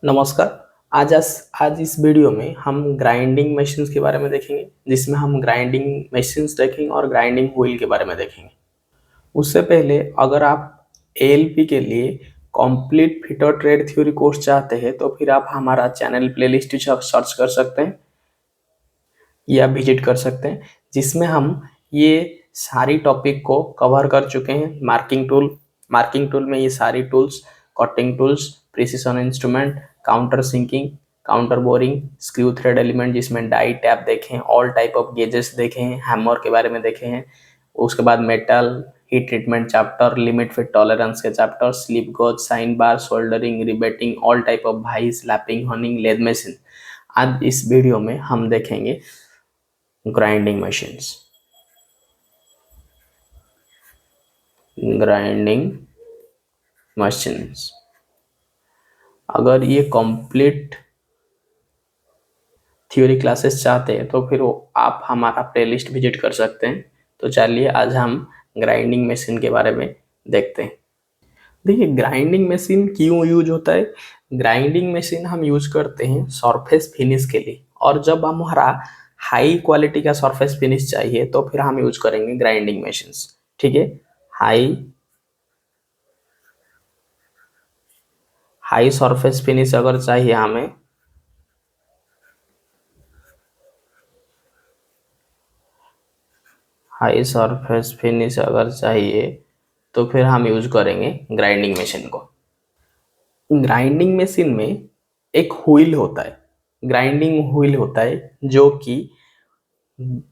नमस्कार। आज इस वीडियो में हम ग्राइंडिंग मशीन्स के बारे में देखेंगे, जिसमें हम ग्राइंडिंग मशीन्स देखेंगे और ग्राइंडिंग व्हील के बारे में देखेंगे। उससे पहले अगर आप एएलपी के लिए complete fitter trade theory course चाहते हैं तो फिर आप हमारा चैनल प्लेलिस्ट सर्च कर सकते हैं या विजिट कर सकते हैं, जिसमें हम ये सारी टॉपिक को कवर कर चुके हैं। मार्किंग टूल में ये सारी tools, cutting tools, precision instrument, counter sinking, counter boring, screw thread element जिसमें डाई टैप देखे हैं, ऑल टाइप ऑफ गेजेस देखे हैं, हैमर के बारे में देखे हैं। उसके बाद metal heat treatment chapter, limit fit tolerance के chapter, slip gauge, sine bar, soldering, riveting, all type of vice, lapping, honing, lathe machine. आज इस वीडियो में हम देखेंगे ग्राइंडिंग मशीन्स। अगर ये कंप्लीट थ्योरी क्लासेस चाहते हैं तो फिर आप हमारा प्लेलिस्ट विजिट कर सकते हैं। तो चलिए आज हम ग्राइंडिंग मशीन के बारे में देखते हैं। देखिए, ग्राइंडिंग मशीन क्यों यूज होता है। ग्राइंडिंग मशीन हम यूज करते हैं सरफेस फिनिश के लिए, और जब हमारा हाई क्वालिटी का सरफेस फिनिश चाहिए तो फिर हम यूज करेंगे ग्राइंडिंग मशीन्स। ठीक है, हाई सरफेस फिनिश अगर चाहिए हमें, हाई सरफेस फिनिश अगर चाहिए तो फिर हम यूज करेंगे ग्राइंडिंग मशीन को। ग्राइंडिंग मशीन में एक व्हील होता है, ग्राइंडिंग व्हील होता है जो कि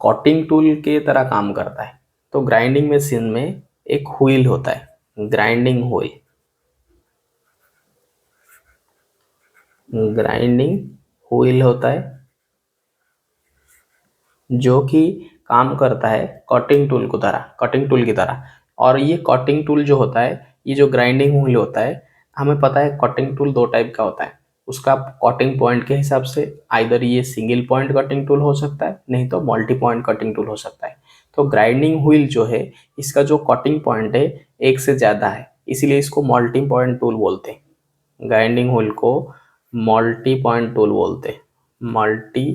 कटिंग टूल के तरह काम करता है। तो ग्राइंडिंग मशीन में एक व्हील होता है, ग्राइंडिंग व्हील होता है जो कि काम करता है कटिंग टूल की तरह। और ये कटिंग टूल जो होता है, ये जो ग्राइंडिंग व्हील होता है, हमें पता है कटिंग टूल दो टाइप का होता है। उसका कटिंग पॉइंट के हिसाब से आइदर ये सिंगल पॉइंट कटिंग टूल हो सकता है, नहीं तो मल्टी पॉइंट कटिंग टूल हो सकता है। तो ग्राइंडिंग व्हील जो है, इसका जो कटिंग पॉइंट है एक से ज़्यादा है, इसीलिए इसको मल्टी पॉइंट टूल बोलते हैं। ग्राइंडिंग व्हील को मल्टी पॉइंट टूल बोलते हैं, मल्टी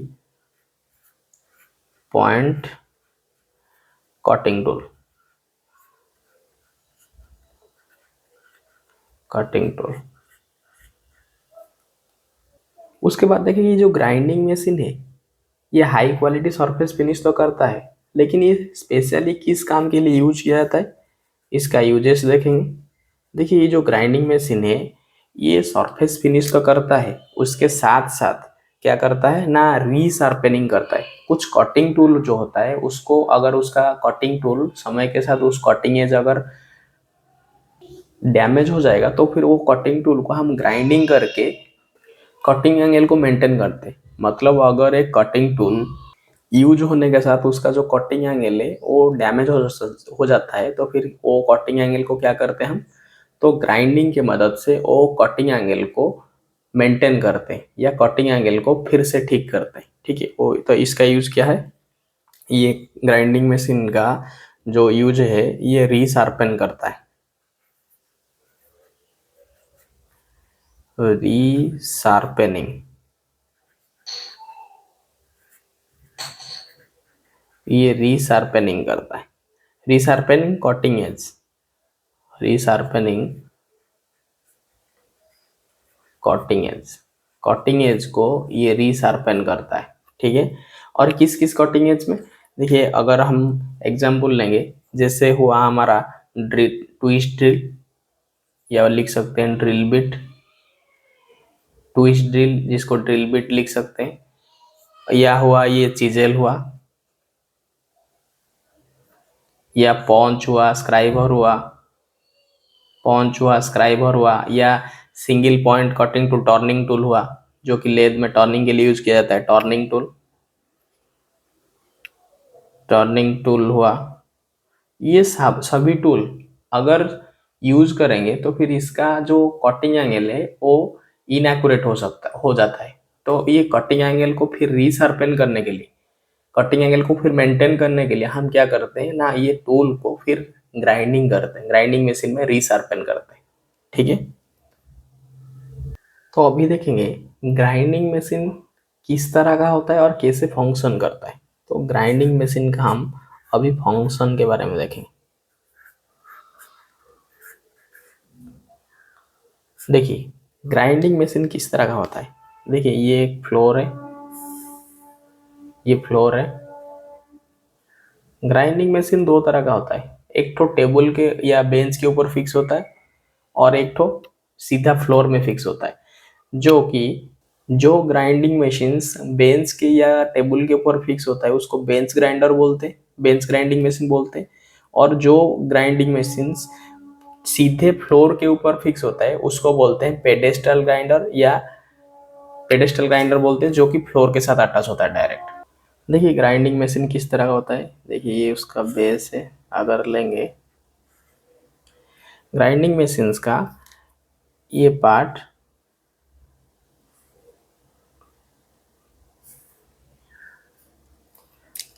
पॉइंट कटिंग टूल। उसके बाद देखिए, ये जो ग्राइंडिंग मशीन है, ये हाई क्वालिटी सरफेस फिनिश तो करता है, लेकिन ये स्पेशली किस काम के लिए यूज किया जाता है, इसका यूजेस देखेंगे। देखिए, ये जो ग्राइंडिंग मशीन है, ये सरफेस फिनिश तो करता है, उसके साथ साथ क्या करता है ना, रीशार्पनिंग करता है। कुछ कटिंग टूल जो होता है, उसको अगर उसका कटिंग टूल समय के साथ उस कटिंग एज अगर डैमेज हो जाएगा तो फिर वो कटिंग टूल को हम ग्राइंडिंग करके कटिंग एंगल को मेंटेन करते हैं। मतलब अगर एक कटिंग टूल यूज होने के साथ उसका जो कटिंग एंगल है वो डैमेज हो जाता है, तो फिर वो कटिंग एंगल को क्या करते हैं हम, तो ग्राइंडिंग की मदद से वो कटिंग एंगल को मेंटेन करते हैं या कटिंग एंगल को फिर से ठीक करते हैं। ठीक है, वो तो इसका यूज क्या है, ये ग्राइंडिंग मशीन का जो यूज है, ये रीशार्पन करता है, रीशार्पनिंग। ये रीशार्पनिंग करता है, रीशार्पनिंग कटिंग एज, रीशार्पनिंग कटिंग एज को ये रीशार्पन करता है। ठीक है, और किस किस कटिंग एज में, देखिए अगर हम एग्जांपल लेंगे, जैसे हुआ हमारा ट्विस्ट ड्रिल, या लिख सकते हैं ड्रिल बिट, ट्विस्ट ड्रिल जिसको ड्रिल बिट लिख सकते हैं, या हुआ ये चिजेल हुआ, या स्क्राइबर हुआ, या single point cutting tool turning tool हुआ, जो कि लेद में टर्निंग के लिए यूज किया जाता है, टर्निंग टूल हुआ। ये सभी टूल अगर यूज करेंगे तो फिर इसका जो कटिंग एंगल है वो इनएक्यूरेट हो जाता है। तो ये कटिंग एंगल को फिर रीशार्पन करने के लिए, कटिंग एंगल को फिर मेंटेन करने के लिए हम क्या करते हैं ना, ये टूल को फिर ग्राइंडिंग करते हैं, ग्राइंडिंग मशीन में रीशार्पन करते हैं। ठीक है, तो अभी देखेंगे ग्राइंडिंग मशीन किस तरह का होता है और कैसे फंक्शन करता है। तो ग्राइंडिंग मशीन का हम अभी फंक्शन के बारे में देखेंगे। देखिए ग्राइंडिंग मशीन किस तरह का होता है। देखिए ये एक फ्लोर है, ये फ्लोर है। ग्राइंडिंग मशीन दो तरह का होता है, एक तो टेबल के या बेंच के ऊपर फिक्स होता है और एक तो सीधा फ्लोर में फिक्स होता है। जो ग्राइंडिंग मशीन्स बेंच के या टेबल के ऊपर फिक्स होता है उसको बेंच ग्राइंडर बोलते हैं, बेंच ग्राइंडिंग मशीन बोलते हैं। और जो ग्राइंडिंग मशीन्स सीधे फ्लोर के ऊपर फिक्स होता है उसको बोलते हैं पेडेस्टल ग्राइंडर, या पेडेस्टल ग्राइंडर बोलते हैं, जो कि फ्लोर के साथ अटैच होता है डायरेक्ट। देखिए ग्राइंडिंग मशीन किस तरह का होता है। देखिए ये उसका बेस है। अगर लेंगे ग्राइंडिंग मशीन्स का ये पार्ट,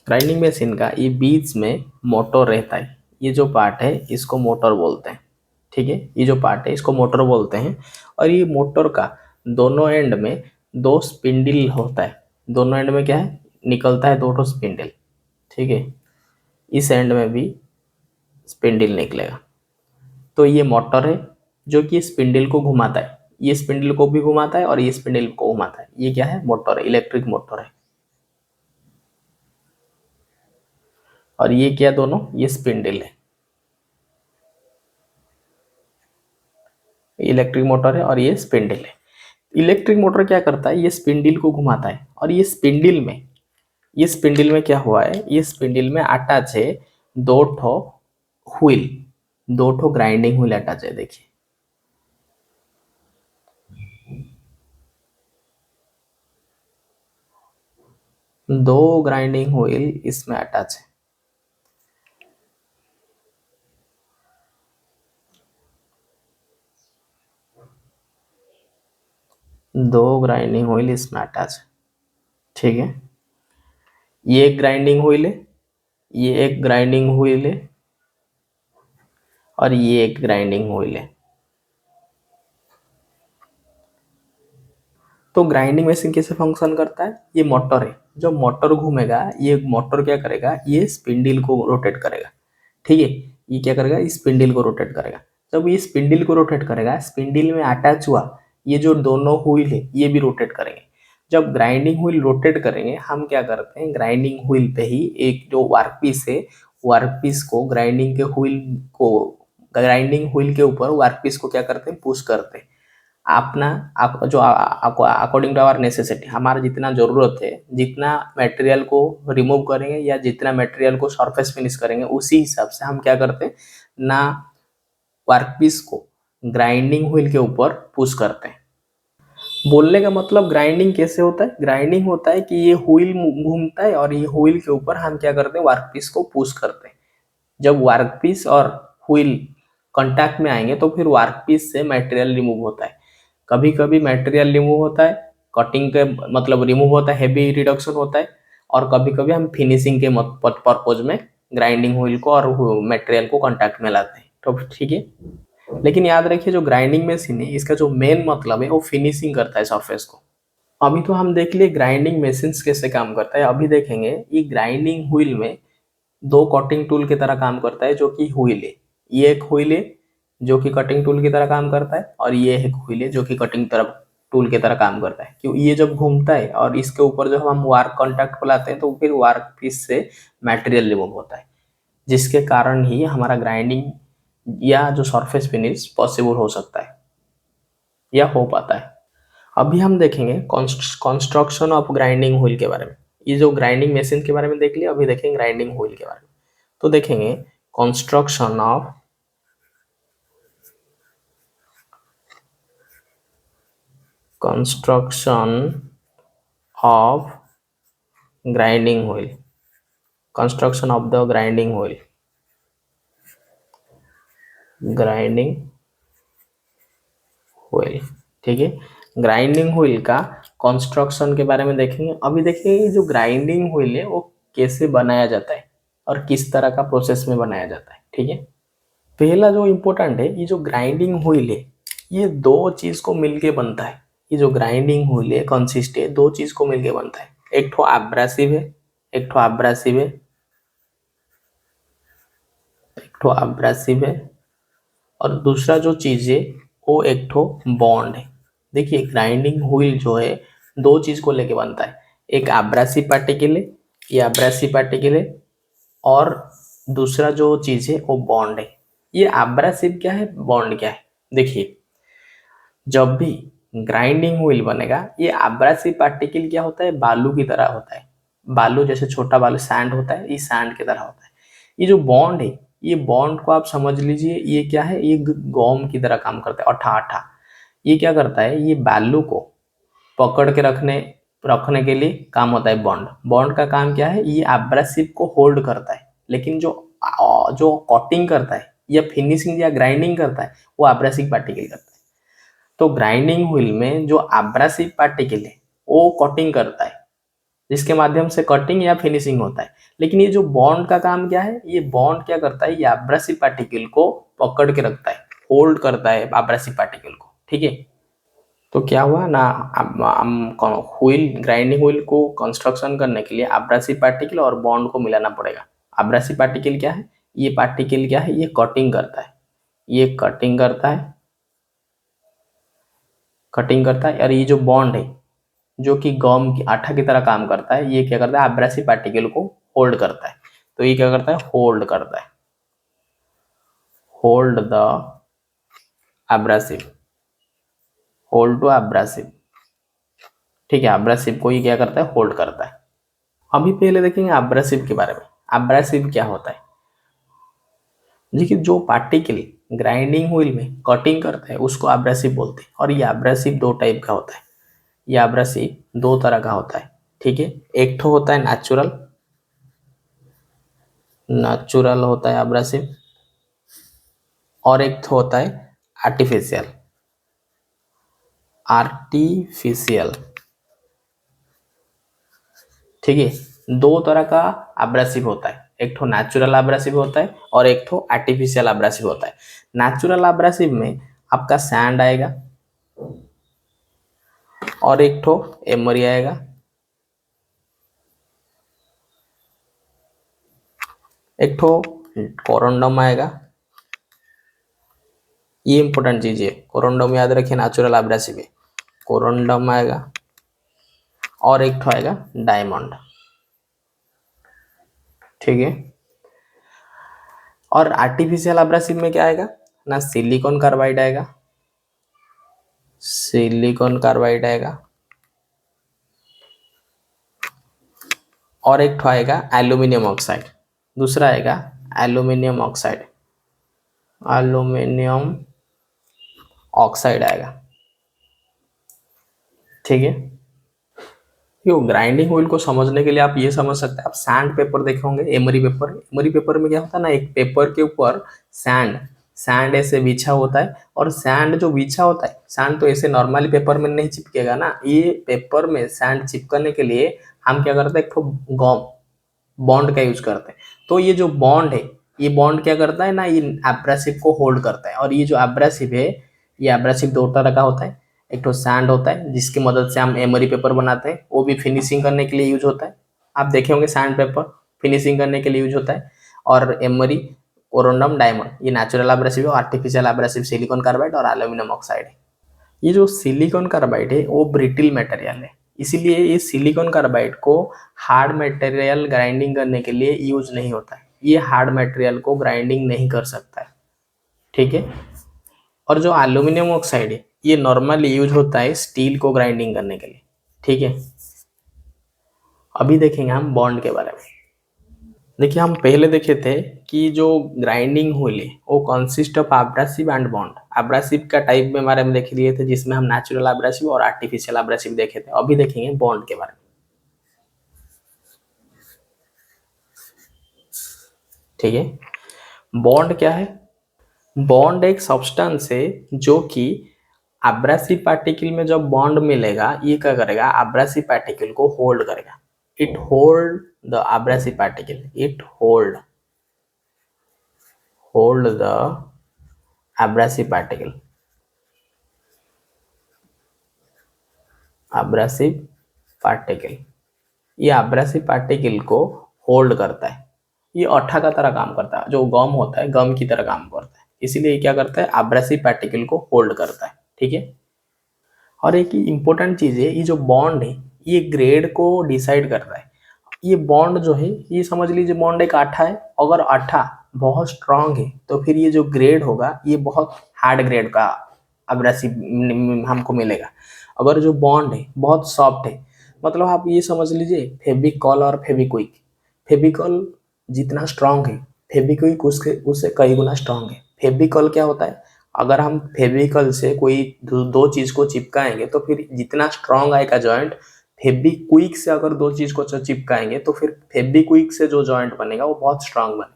ग्राइंडिंग मशीन का ये बीच में मोटर रहता है। ये जो पार्ट है इसको मोटर बोलते हैं, ठीक है। ये जो पार्ट है इसको मोटर बोलते हैं। और ये मोटर का दोनों एंड में दो स्पिंडल होता है। दोनों एंड में क्या है, निकलता है दो ठो स्पिंडल, ठीक है। इस एंड में भी स्पिंडल निकलेगा। तो ये मोटर है जो कि स्पिंडल को घुमाता है। ये स्पिंडल को भी घुमाता है और ये स्पिंडल को घुमाता है। ये क्या है, मोटर है, इलेक्ट्रिक मोटर है। और ये क्या, दोनों ये स्पिंडल है, इलेक्ट्रिक मोटर है और ये स्पिंडल है। इलेक्ट्रिक मोटर क्या करता है, ये स्पिंडल को घुमाता है। और ये स्पिंडल में क्या हुआ है, ये स्पिंडल में अटैच है दो ठो व्हील, दो ठो ग्राइंडिंग व्हील अटैच है। देखिए दो ग्राइंडिंग व्हील इसमें अटैच है। दो ग्राइंडिंग व्हील इसमें अटैच है, ठीक है। ये एक ग्राइंडिंग व्हील है, ये एक ग्राइंडिंग व्हील है और ये एक ग्राइंडिंग व्हील है। तो ग्राइंडिंग मशीन कैसे फंक्शन करता है, ये मोटर है। जो मोटर घूमेगा, ये मोटर क्या करेगा, ये स्पिंडल को रोटेट करेगा, ठीक है। ये क्या करेगा, इस स्पिंडल को रोटेट करेगा। जब ये स्पिंडल को रोटेट करेगा, स्पिंडल में अटैच हुआ ये जो दोनों व्हील है ये भी रोटेट करेंगे। जब ग्राइंडिंग व्हील रोटेट करेंगे, हम क्या करते हैं, ग्राइंडिंग व्हील पे ही एक जो वर्कपीस है, वर्कपीस को ग्राइंडिंग व्हील के ऊपर वर्कपीस को क्या करते हैं, पुश करते हैं। अपना जो अकॉर्डिंग टू आवर नेसेसिटी, हमारा जितना जरूरत है, जितना मटेरियल को रिमूव करेंगे या जितना मटेरियल को सरफेस फिनिश करेंगे, उसी हिसाब से हम क्या करते हैं ना, वर्कपीस को ग्राइंडिंग व्हील के ऊपर पुश करते हैं। बोलने का मतलब ग्राइंडिंग कैसे होता है, ग्राइंडिंग होता है कि ये व्हील घूमता है और ये व्हील के ऊपर हम क्या करते हैं, वर्कपीस को पुश करते हैं। जब वर्कपीस और व्हील कांटेक्ट में आएंगे तो फिर वर्कपीस से मटेरियल रिमूव होता है। कभी कभी मटेरियल रिमूव होता है, कटिंग के मतलब रिमूव होता है, हेवी रिडक्शन होता है। और कभी कभी हम फिनिशिंग के पर्पज में ग्राइंडिंग व्हील को और मटेरियल को कांटेक्ट में लाते हैं, तो ठीक है। लेकिन याद रखिए जो ग्राइंडिंग मशीन है इसका जो मेन मतलब है वो फिनिशिंग करता है सरफेस को। अभी तो हम देख लिए ग्राइंडिंग मशीन कैसे काम करता है। अभी देखेंगे ये ग्राइंडिंग व्हील में दो कटिंग टूल की तरह काम करता है, जो कि व्हील है। ये एक व्हील है जो कि कटिंग टूल की तरह काम करता है, और ये एक व्हील है जो कि कटिंग तरफ टूल की तरह काम करता है। क्यों, ये जब घूमता है और इसके ऊपर जब हम वार्क कांटेक्ट को लाते हैं तो फिर वार्क पीस से मटेरियल रिमूव होता है, जिसके कारण ही हमारा ग्राइंडिंग या जो सरफेस फिनिश पॉसिबल हो सकता है या हो पाता है। अभी हम देखेंगे कंस्ट्रक्शन ऑफ ग्राइंडिंग व्हील के बारे में। ये जो ग्राइंडिंग मशीन के बारे में देख लिया, अभी देखेंगे ग्राइंडिंग व्हील के बारे में। तो देखेंगे construction of grinding wheel, construction of the grinding wheel, grinding wheel, ठीक है। ग्राइंडिंग व्हील का कंस्ट्रक्शन के बारे में देखेंगे। अभी देखेंगे जो ग्राइंडिंग व्हील है वो कैसे बनाया जाता है और किस तरह का प्रोसेस में बनाया जाता है, ठीक है। पहला जो इम्पोर्टेंट है, ये जो ग्राइंडिंग व्हील है ये दो चीज को मिलके बनता है। ये जो ग्राइंडिंग व्हील है कंसिस्ट है दो चीज को मिलके बनता है, एक ठो एब्रेसिव है, एक ठो एब्रेसिव है, एक ठो एब्रेसिव है, और दूसरा जो चीज है वो एक ठो बॉन्ड है। देखिए ग्राइंडिंग व्हील जो है दो चीज को लेके बनता है, एक एब्रेसिव पार्टिकल है, ये एब्रेसिव पार्टिकल है, और दूसरा जो चीज है वो बॉन्ड है। ये एब्रेसिव क्या है, बॉन्ड क्या है? देखिए जब भी ग्राइंडिंग व्हील बनेगा ये एब्रेसिव पार्टिकल क्या होता है, बालू की तरह होता है, बालू जैसे छोटा बालू सैंड होता है, ये सैंड की तरह होता है। ये जो बॉन्ड है, ये बॉन्ड को आप समझ लीजिए ये क्या है, ये गम की तरह काम करता है, अठा अठा। ये क्या करता है, ये बालू को पकड़ के रखने रखने के लिए काम होता है बॉन्ड। बॉन्ड का काम क्या है, ये एब्रेसिव को होल्ड करता है, लेकिन जो कटिंग करता है या फिनिशिंग या ग्राइंडिंग करता है वो एब्रेसिव पार्टिकल करता है। तो ग्राइंडिंग व्हील में जो एब्रेसिव पार्टिकल है वो कटिंग करता है, जिसके माध्यम से कटिंग या फिनिशिंग होता है। लेकिन ये जो बॉन्ड का काम क्या है, ये बॉन्ड क्या करता है, ये एब्रेसिव पार्टिकल को पकड़ के रखता है, होल्ड करता है एब्रेसिव पार्टिकल को। ठीक है, तो क्या हुआ ना, हम व्हील ग्राइंडिंग व्हील को कंस्ट्रक्शन करने के लिए एब्रेसिव पार्टिकल और बॉन्ड को मिलाना पड़ेगा। एब्रेसिव पार्टिकल क्या है, ये पार्टिकल क्या है, ये कटिंग करता है, ये कटिंग करता है, कटिंग करता है। और ये जो बॉन्ड है जो कि गम की आठा की तरह काम करता है, ये क्या करता है, एब्रेसिव पार्टिकल को होल्ड करता है। तो ये क्या करता है, होल्ड करता है, hold the abrasive, hold to abrasive. ठीक है, एब्रेसिव को ये क्या करता है, होल्ड करता है। अभी पहले देखेंगे एब्रेसिव के बारे में। एब्रेसिव क्या होता है, देखिए जो पार्टिकल ग्राइंडिंग व्हील में कटिंग करता है उसको एब्रेसिव बोलते हैं। और ये एब्रेसिव दो टाइप का होता है, ये एब्रेसिव दो तरह का होता है। ठीक है, एक तो होता है नेचुरल, नेचुरल होता है एब्रेसिव, और एक तो होता है आर्टिफिशियल, आर्टिफिशियल। ठीक है, दो तरह का एब्रेसिव होता है, एक तो नेचुरल एब्रेसिव होता है और एक तो आर्टिफिशियल एब्रेसिव होता है। नेचुरल एब्रेसिव में आपका सैंड आएगा और एक तो एमरी आएगा, एक तो कोरंडम आएगा। ये इंपॉर्टेंट चीज है, कोरंडम याद रखिए, नेचुरल एब्रेसिव है, कोरंडम आएगा और एक तो आएगा डायमंड। ठीक है, और आर्टिफिशियल एब्रेसिव में क्या आएगा ना, सिलिकॉन कार्बाइड आएगा, सिलिकॉन कार्बाइड आएगा, और एक तो आएगा एल्यूमिनियम ऑक्साइड, दूसरा आएगा एल्यूमिनियम ऑक्साइड, एल्यूमिनियम ऑक्साइड आएगा। ठीक है, यो ग्राइंडिंग व्हील को समझने के लिए आप ये समझ सकते हैं, आप सैंड पेपर देखे होंगे, एमरी पेपर। एमरी पेपर में क्या होता है ना, एक पेपर के ऊपर सैंड सैंड ऐसे बिछा होता है, और सैंड जो बिछा होता है, सैंड तो ऐसे नॉर्मली पेपर में नहीं चिपकेगा ना, ये पेपर में सैंड चिपकने के लिए हम क्या करते हैं, एक तो गम बॉन्ड का यूज करते हैं। तो ये जो बॉन्ड है, ये बॉन्ड क्या करता है ना, ये एब्रेसिव को होल्ड करता है। और ये जो एब्रेसिव है, ये एब्रेसिव दो तरह का होता है, एक तो सैंड होता है जिसकी मदद से हम एमरी पेपर बनाते हैं, वो भी फिनिशिंग करने के लिए यूज होता है। आप देखे होंगे सैंड पेपर फिनिशिंग करने के लिए यूज होता है। और एमरी, कोरोंडम, डायमंड, ये नेचुरल एब्रेसिव है, आर्टिफिशियल एब्रेसिव सिलिकॉन कार्बाइड और एल्यूमिनियम ऑक्साइड है। ये जो सिलिकॉन कार्बाइड है वो ब्रिटिल मटेरियल है, इसीलिए ये सिलिकॉन कार्बाइड को हार्ड मटेरियल ग्राइंडिंग करने के लिए यूज नहीं होता है, ये हार्ड मटेरियल को ग्राइंडिंग नहीं कर सकता है। ठीक है, और जो एल्यूमिनियम ऑक्साइड है ये नॉर्मली यूज होता है स्टील को ग्राइंडिंग करने के लिए। ठीक है, अभी देखेंगे हम बॉन्ड के बारे में। देखिए हम पहले देखे थे कि जो ग्राइंडिंग व्हील है वो consist of abrasive and bond. Abrasive का टाइप में बारे में देख लिए थे, जिसमें हम नेचुरल एब्रेसिव और आर्टिफिशियल एब्रेसिव देखे थे। अभी देखेंगे बॉन्ड के बारे में। ठीक है, बॉन्ड क्या है, बॉन्ड एक सब्सटेंस है जो कि एब्रेसिव पार्टिकल में जब बॉन्ड मिलेगा ये क्या करेगा, एब्रेसिव पार्टिकल को होल्ड करेगा। It hold the abrasive particle, it hold the abrasive particle. Abrasive particle, ये एब्रेसिव पार्टिकल को होल्ड करता है। ये अठा का तरह काम करता है, जो गम होता है गम की तरह काम करता है, इसीलिए ये क्या करता है, एब्रेसिव पार्टिकल को होल्ड करता है। ठीक है। और एक इम्पोर्टेंट चीज है, ये जो बॉन्ड है ये ग्रेड को डिसाइड कर रहा है। ये बॉन्ड जो है, ये समझ लीजिए बॉन्ड एक आठा है, अगर आठा बहुत स्ट्रांग है तो फिर ये जो ग्रेड होगा ये बहुत हार्ड ग्रेड का एब्रेसिव हमको मिलेगा। अगर जो बॉन्ड है बहुत सॉफ्ट है, मतलब आप ये समझ लीजिए फेविकॉल और फेविक्विक, फेविकॉल जितना स्ट्रांग है फेविक्विक उसके उससे कई गुना स्ट्रांग है। फेविकॉल क्या होता है, अगर हम फेविकल से कोई दो चीज को चिपकाएंगे तो फिर जितना स्ट्रांग आएगा जॉइंट, फेविक्विक से अगर दो चीज को चिपकाएंगे तो फिर फेविक्विक से जो जॉइंट बनेगा वो बहुत स्ट्रांग बनेगा।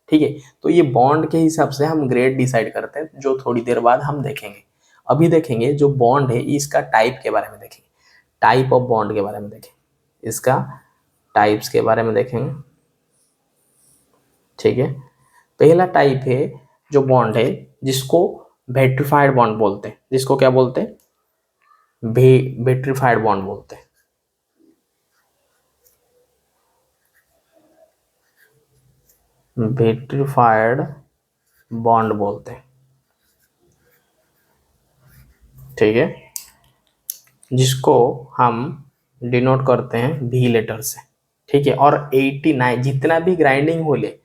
ठीक है। तो ये बॉन्ड के हिसाब से हम ग्रेड डिसाइड करते हैं, जो थोड़ी देर बाद हम देखेंगे। अभी देखेंगे जो बॉन्ड है इसका टाइप के बारे में देखेंगे, टाइप ऑफ बॉन्ड के बारे में देखेंगे, इसका टाइप्स के बारे में देखेंगे। ठीक है। पहला टाइप है जो बॉन्ड है जिसको वेट्रिफाइड बॉन्ड बोलते हैं, जिसको क्या बोलते हैं, वेट्रिफाइड बॉन्ड बोलते हैं। वेट्रिफाइड बॉन्ड बोलते हैं। ठीक है। जिसको हम डिनोट करते हैं भी लेटर से। ठीक है। और 89 जितना भी ग्राइंडिंग व्हील है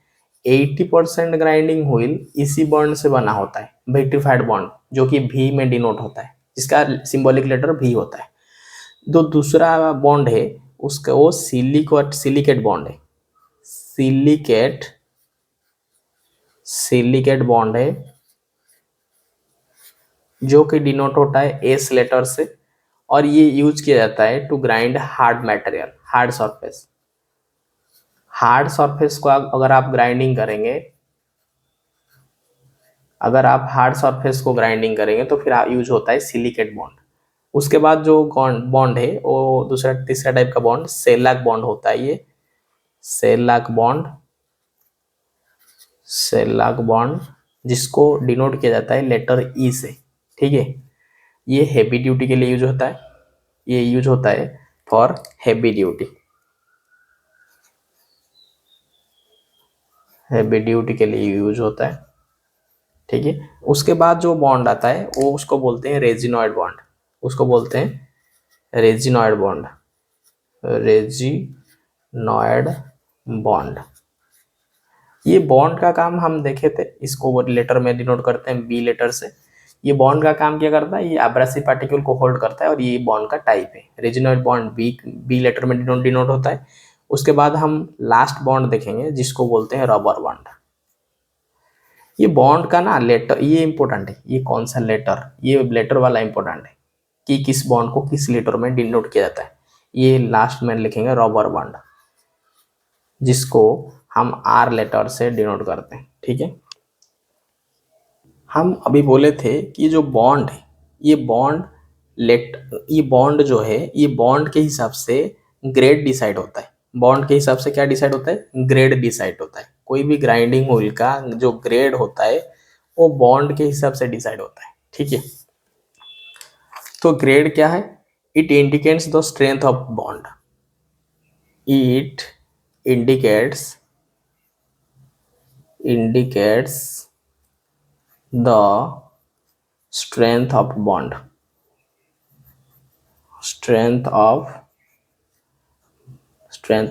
80% ग्राइंडिंग व्हील इसी बॉन्ड से बना होता है, वेट्रिफाइड बॉन्ड, जो कि भी में डिनोट होता है, जिसका सिंबॉलिक लेटर भी होता है। जो दूसरा बॉन्ड है उसका वो सिलिकेट बॉन्ड है, सिलिकेट सिलिकेट बॉन्ड है, जो कि डिनोट होता है एस लेटर से, और ये यूज किया जाता है to grind hard material, hard surface. Hard surface को अगर आप ग्राइंडिंग करेंगे, अगर आप हार्ड सरफेस को ग्राइंडिंग करेंगे तो फिर यूज होता है सिलिकेट बॉन्ड। उसके बाद जो बॉन्ड है वो दूसरा तीसरा टाइप का बॉन्ड सेलाक बॉन्ड होता है। ये सेलाक बॉन्ड, सेलाक बॉन्ड जिसको डिनोट किया जाता है लेटर ई से। ठीक है। ये हेवी ड्यूटी के लिए यूज होता है, ये यूज होता है for heavy duty, heavy duty के लिए यूज होता है। ठीक है। उसके बाद जो बॉन्ड आता है वो उसको बोलते हैं रेजिनॉइड बॉन्ड, उसको बोलते हैं रेजिनॉइड बॉन्ड, रेजिनॉइड बॉन्ड। ये बॉन्ड का काम हम देखे थे, इसको लेटर में डिनोट करते हैं बी लेटर से। ये बॉन्ड का काम क्या करता है, ये एब्रेसिव पार्टिकल को होल्ड करता है, और ये बॉन्ड का टाइप है। रेजिनॉइड बॉन्ड बी लेटर में डिनोट होता है। उसके बाद हम लास्ट बॉन्ड देखेंगे जिसको बोलते हैं रबर बॉन्ड। ये बॉन्ड का ना लेटर ये इंपॉर्टेंट है, ये कौन सा लेटर, ये लेटर वाला इंपॉर्टेंट है कि किस बॉन्ड को किस लेटर में डिनोट किया जाता है। ये लास्ट में लिखेंगे रबर बॉन्ड, जिसको हम आर लेटर से डिनोट करते हैं। ठीक है। हम अभी बोले थे कि जो बॉन्ड है ये बॉन्ड ये बॉन्ड जो है ये बॉन्ड के हिसाब से ग्रेड डिसाइड होता है। बॉन्ड के हिसाब से क्या डिसाइड होता है, ग्रेड डिसाइड होता है। कोई भी ग्राइंडिंग व्हील का जो ग्रेड होता है वो बॉन्ड के हिसाब से डिसाइड होता है। ठीक है। तो ग्रेड क्या है, it indicates the strength of bond, it indicates the strength of bond, strength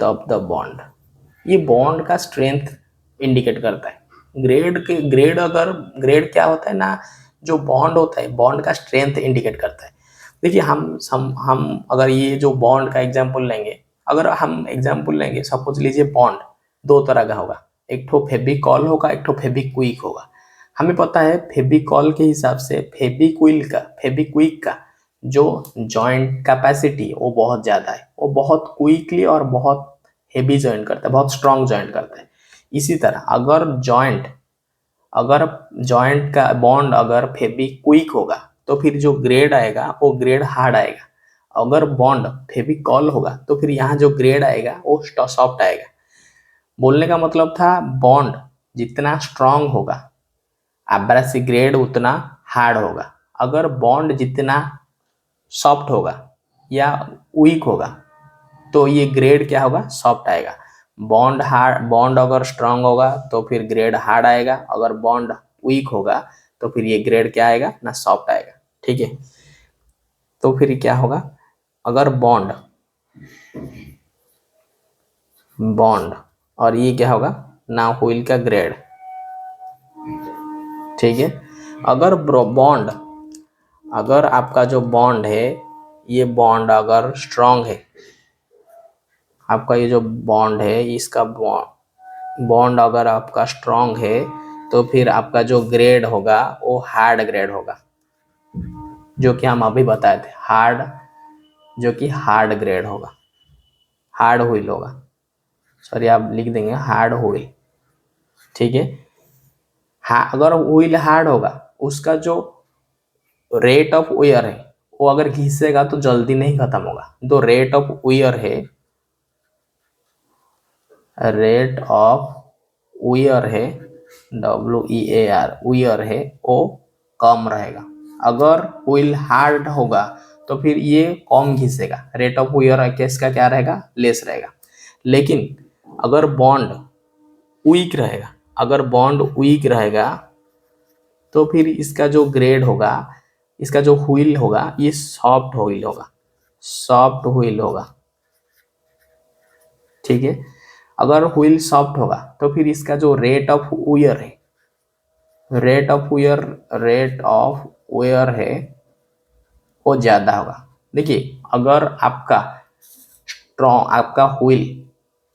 of the bond. ये बॉन्ड का स्ट्रेंथ इंडिकेट करता है। ग्रेड क्या होता है ना, जो बॉन्ड होता है बॉन्ड का स्ट्रेंथ इंडिकेट करता है। देखिए हम अगर ये जो बॉन्ड का एग्जांपल लेंगे, अगर हम एग्जांपल लेंगे सपोज लीजिए बॉन्ड दो तरह का होगा, एक ठो फेविकॉल होगा, एक ठो फेविक्विक होगा। हमें पता है फेविकॉल के हिसाब से फेविक्विक का जो जॉइंट कैपेसिटी वो बहुत ज़्यादा है, वो बहुत क्विकली और बहुत हेवी जॉइंट करता है, बहुत स्ट्रॉन्ग जॉइंट करता है। इसी तरह अगर जॉइंट का बॉन्ड अगर फेविक्विक होगा तो फिर जो ग्रेड आएगा वो ग्रेड हार्ड आएगा। अगर बॉन्ड फेविकॉल होगा तो फिर यहाँ जो ग्रेड आएगा वो सॉफ्ट आएगा। बोलने का मतलब था बॉन्ड जितना स्ट्रांग होगा एब्रेसिव ग्रेड उतना हार्ड होगा, अगर बॉन्ड जितना सॉफ्ट होगा या वीक होगा तो ये ग्रेड क्या होगा, सॉफ्ट आएगा। बॉन्ड हार्ड, बॉन्ड अगर स्ट्रांग होगा तो फिर ग्रेड हार्ड आएगा, अगर बॉन्ड वीक होगा तो फिर ये ग्रेड क्या आएगा ना, सॉफ्ट आएगा। ठीक है, तो फिर क्या होगा, अगर बॉन्ड बॉन्ड और ये क्या होगा ना, व्हील का ग्रेड। ठीक है, अगर बॉन्ड, अगर आपका जो बॉन्ड है ये बॉन्ड अगर स्ट्रांग है, आपका ये जो बॉन्ड है इसका बॉन्ड अगर आपका स्ट्रांग है तो फिर आपका जो ग्रेड होगा वो हार्ड ग्रेड होगा, जो कि हम अभी बताए थे हार्ड, जो कि हार्ड ग्रेड होगा, हार्ड व्हील होगा। सॉरी, आप लिख देंगे हार्ड व्हील। ठीक है, अगर व्हील हार्ड होगा उसका जो रेट ऑफ वेयर है वो अगर घिसेगा तो जल्दी नहीं खत्म होगा। तो रेट ऑफ वेयर है, रेट ऑफ वेयर है, WEAR वेयर है, वो कम रहेगा। अगर व्हील हार्ड होगा तो फिर ये कम घिसेगा, रेट ऑफ वेयर केस का क्या रहेगा, लेस रहेगा। लेकिन अगर बॉन्ड वीक रहेगा, अगर बॉन्ड वीक रहेगा तो फिर इसका जो ग्रेड होगा, इसका जो व्हील होगा ये सॉफ्ट व्हील होगा, सॉफ्ट व्हील होगा। ठीक है, अगर व्हील सॉफ्ट होगा तो फिर इसका जो रेट ऑफ वेयर है, rate of wear, rate of wear है वो ज़्यादा होगा। देखिए, अगर आपका स्ट्रॉन्ग, आपका व्हील,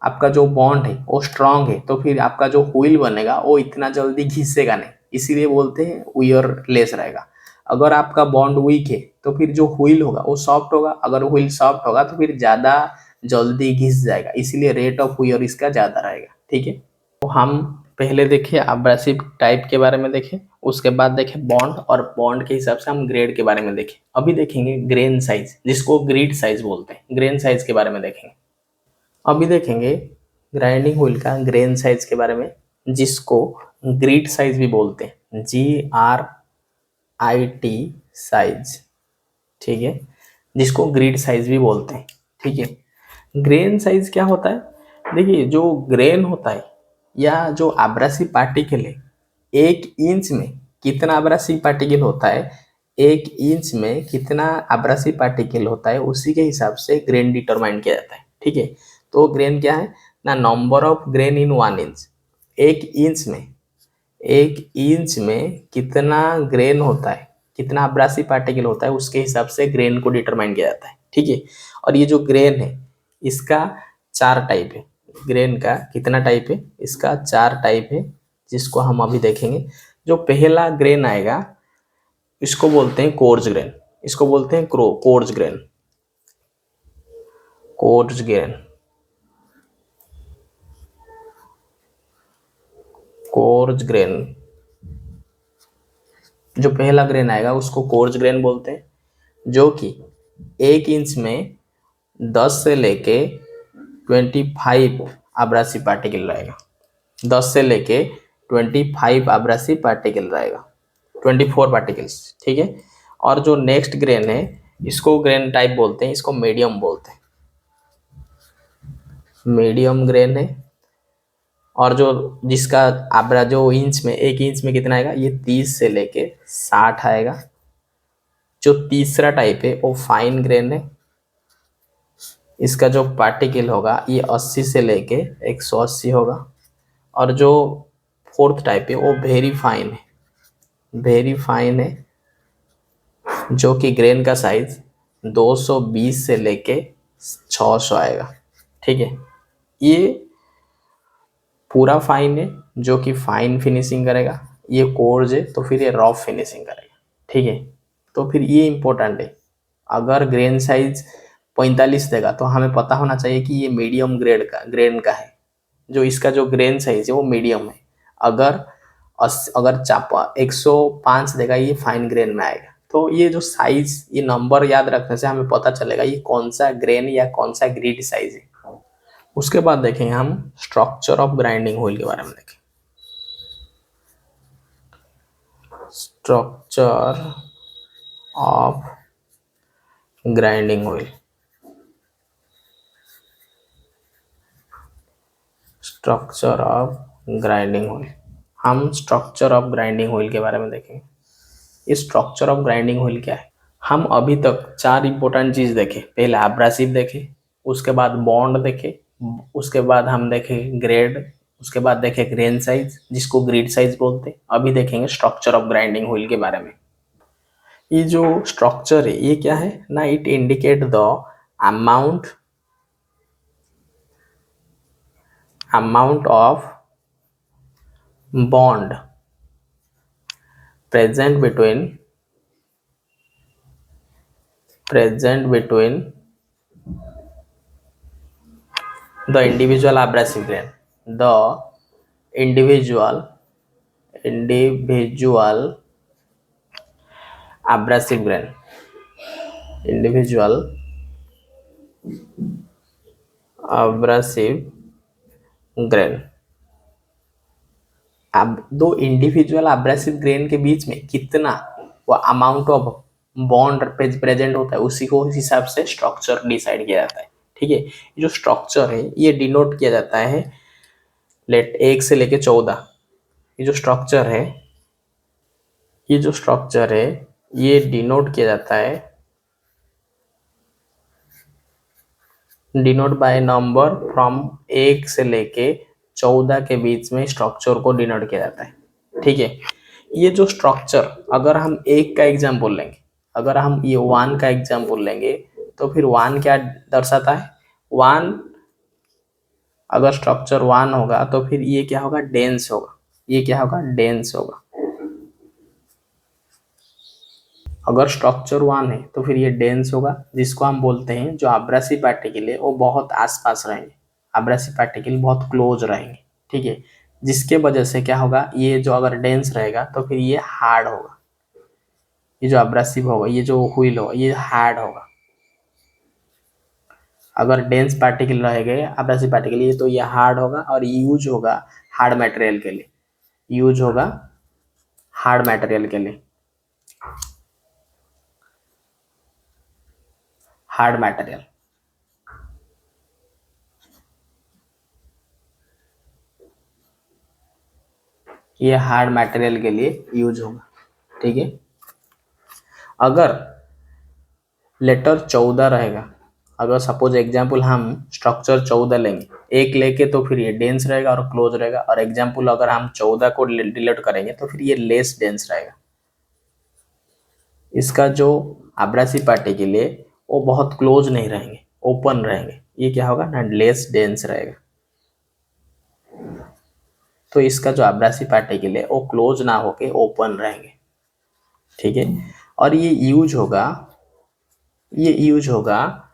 आपका जो बॉन्ड है वो स्ट्रांग है तो फिर आपका जो व्हील बनेगा वो इतना जल्दी घिसेगा नहीं, इसीलिए बोलते हैं वेयर लेस रहेगा। अगर आपका बॉन्ड वीक है तो फिर जो व्हील होगा वो सॉफ्ट होगा, अगर व्हील सॉफ्ट होगा तो फिर ज़्यादा जल्दी घिस जाएगा, इसीलिए रेट ऑफ वेयर इसका ज़्यादा रहेगा। ठीक है, तो हम पहले देखें अब्रासिव टाइप के बारे में देखें, उसके बाद देखें बॉन्ड, और बॉन्ड के हिसाब से हम ग्रेड के बारे में देखें। अभी देखेंगे ग्रेन साइज, जिसको ग्रिड साइज बोलते हैं, ग्रेन साइज के बारे में देखेंगे। अभी देखेंगे ग्राइंडिंग व्हील का ग्रेन साइज के बारे में, जिसको ग्रिड साइज भी बोलते हैं, GRIT साइज। ठीक है, जिसको ग्रिड साइज भी बोलते हैं। ठीक है, ग्रेन साइज क्या होता है, देखिए जो ग्रेन होता है या जो आब्रासिव पार्टिकल है, 1 इंच में कितना आब्रासिव पार्टिकल होता है, 1 इंच में कितना आब्रासिव पार्टिकल होता है, उसी के हिसाब से ग्रेन डिटरमाइन किया जाता है। ठीक है, तो ग्रेन क्या है ना, number of grain in 1 inch. 1 inch में, 1 इंच में कितना ग्रेन होता है, कितना आब्रासिव पार्टिकल होता है, उसके हिसाब से ग्रेन को डिटरमाइन किया जाता है। ठीक है, और ये जो ग्रेन है इसका 4 टाइप है। ग्रेन का कितना टाइप है, इसका 4 टाइप है, जिसको हम अभी देखेंगे। जो पहला ग्रेन आएगा इसको बोलते हैं कोर्ज ग्रेन, इसको बोलते हैं कोर्ज ग्रेन, कोर्ज ग्रेन, कोर्ज ग्रेन। जो पहला ग्रेन आएगा उसको कोर्ज ग्रेन बोलते हैं, जो कि 1 इंच में 10 से लेके 25 आब्रासिव पार्टिकल रहेगा, 10 से लेके 25 आब्रासिव पार्टिकल रहेगा, 24 पार्टिकल्स। ठीक है, और जो नेक्स्ट ग्रेन है इसको ग्रेन टाइप बोलते हैं, इसको मीडियम बोलते हैं, मीडियम ग्रेन है। और जो जिसका आब्रा जो इंच में, 1 इंच में कितना आएगा, ये 30 से लेके 60 आएगा। जो तीसरा टाइप है वो फाइन ग्रेन है, इसका जो पार्टिकल होगा ये 80 से लेके 180 होगा। और जो फोर्थ टाइप है वो वेरी फाइन है, वेरी फाइन है, जो कि ग्रेन का साइज 220 से लेके 600 आएगा। ठीक है, ये पूरा फाइन है जो कि फाइन फिनिशिंग करेगा, ये कोर्ज है तो फिर ये रफ फिनिशिंग करेगा। ठीक है, तो फिर ये इंपॉर्टेंट है, अगर ग्रेन साइज 45 देगा तो हमें पता होना चाहिए कि ये मीडियम ग्रेन का है, जो इसका जो ग्रेन साइज है वो मीडियम है। अगर अगर चापा 105 देगा ये फाइन ग्रेन में आएगा। तो ये जो साइज, ये नंबर याद रखने से हमें पता चलेगा ये कौन सा ग्रेन या कौन सा ग्रिड साइज है। उसके बाद देखेंगे हम स्ट्रक्चर ऑफ ग्राइंडिंग व्हील के बारे में देखें। Structure of grinding wheel, structure of grinding wheel. हम स्ट्रक्चर ऑफ ग्राइंडिंग व्हील के बारे में देखेंगे। ये स्ट्रक्चर ऑफ ग्राइंडिंग व्हील क्या है? हम अभी तक चार इंपॉर्टेंट चीज देखे। पहले एब्रेसिव देखे, उसके बाद बॉन्ड देखे, उसके बाद हम देखे ग्रेड, उसके बाद देखे ग्रेन साइज जिसको ग्रिड साइज बोलते हैं। अभी देखेंगे स्ट्रक्चर ऑफ ग्राइंडिंग व्हील के बारे में। ये जो स्ट्रक्चर है ये क्या है ना, it indicate the amount of bond present between the individual abrasive grain, the individual abrasive grain, individual abrasive grain। अब दो इंडिविजुअल एब्रेसिव ग्रेन के बीच में कितना वो अमाउंट ऑफ बॉन्ड प्रेजेंट होता है, उसी को इस हिसाब से स्ट्रक्चर डिसाइड किया जाता है। ठीक है, ये जो स्ट्रक्चर है ये डिनोट किया जाता है लेट 1 से लेके 14। ये जो स्ट्रक्चर है ये डिनोट किया जाता है, डिनोट बाय नंबर फ्रॉम 1 से लेके 14 के बीच में स्ट्रक्चर को डिनोट किया जाता है। ठीक है, ये जो स्ट्रक्चर अगर हम 1 का एग्जाम्पल लेंगे, अगर हम ये 1 का एग्जाम्पल लेंगे तो फिर 1 क्या दर्शाता है? 1 अगर स्ट्रक्चर 1 होगा तो फिर ये क्या होगा? डेंस होगा। ये क्या होगा? डेंस होगा। अगर स्ट्रक्चर 1 है तो फिर ये डेंस होगा, जिसको हम बोलते हैं जो एब्रेसिव पार्टिकल है वो बहुत आसपास रहेंगे, एब्रेसिव पार्टिकल बहुत क्लोज रहेंगे। ठीक है, जिसके वजह से क्या होगा, ये जो अगर डेंस रहेगा तो फिर ये हार्ड होगा। ये जो एब्रेसिव होगा, ये जो व्हील होगा ये हार्ड होगा। अगर डेंस पार्टिकल रहेंगे एब्रेसिव पार्टिकल ये तो ये हार्ड होगा और यूज होगा हार्ड मटेरियल के लिए, यूज होगा हार्ड मटेरियल के लिए, हार्ड मटेरियल। ये हार्ड मटेरियल के लिए यूज होगा। ठीक है, अगर लेटर 14 रहेगा, अगर सपोज एग्जाम्पल हम स्ट्रक्चर 14 लेंगे, 1 लेके तो फिर ये डेंस रहेगा और क्लोज रहेगा, और एग्जाम्पल अगर हम 14 को डिलीट करेंगे तो फिर ये लेस डेंस रहेगा। इसका जो एब्रेसिव पार्टिकल है वो बहुत क्लोज नहीं रहेंगे, ओपन रहेंगे। ये क्या होगा ना, लेस डेंस रहेगा। तो इसका जो एब्रेसिव पार्टिकल है वो क्लोज ना होके ओपन रहेंगे। ठीक है, और ये यूज होगा